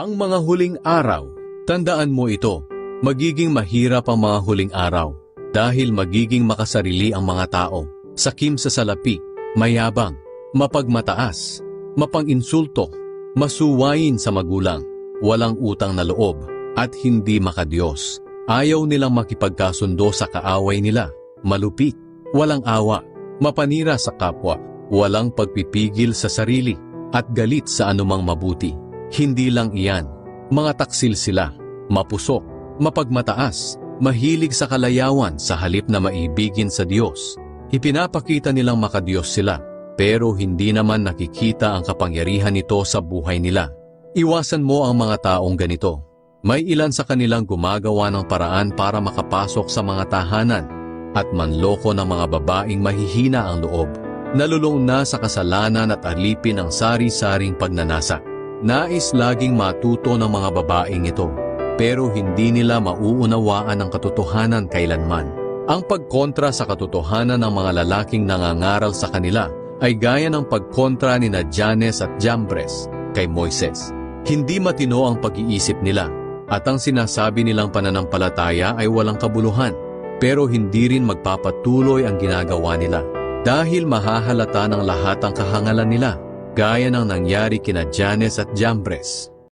Ang mga huling araw, tandaan mo ito, magiging mahirap ang mga huling araw dahil magiging makasarili ang mga tao, sakim sa salapi, mayabang, mapagmataas, mapang-insulto, masuwayin sa magulang, walang utang na loob, at hindi makadiyos. Ayaw nilang makipagkasundo sa kaaway nila, malupit, walang awa, mapanira sa kapwa, walang pagpipigil sa sarili, at galit sa anumang mabuti. Hindi lang iyan, mga taksil sila, mapusok, mapagmataas, mahilig sa kalayawan sa halip na maibigin sa Diyos. Ipinapakita nilang makadiyos sila, pero hindi naman nakikita ang kapangyarihan nito sa buhay nila. Iwasan mo ang mga taong ganito. May ilan sa kanilang gumagawa ng paraan para makapasok sa mga tahanan at manloko ng mga babaeng mahihina ang loob. Nalulong na sa kasalanan at alipin ang sari-saring pagnanasa. Nais laging matuto ng mga babaeng ito, pero hindi nila mauunawaan ang katotohanan kailanman. Ang pagkontra sa katotohanan ng mga lalaking nangangaral sa kanila ay gaya ng pagkontra ni Jannes at Jambres kay Moises. Hindi matino ang pag-iisip nila at ang sinasabi nilang pananampalataya ay walang kabuluhan, pero hindi rin magpapatuloy ang ginagawa nila dahil mahahalata ng lahat ang kahangalan nila, gaya ng nangyari kina Jannes at Jambres.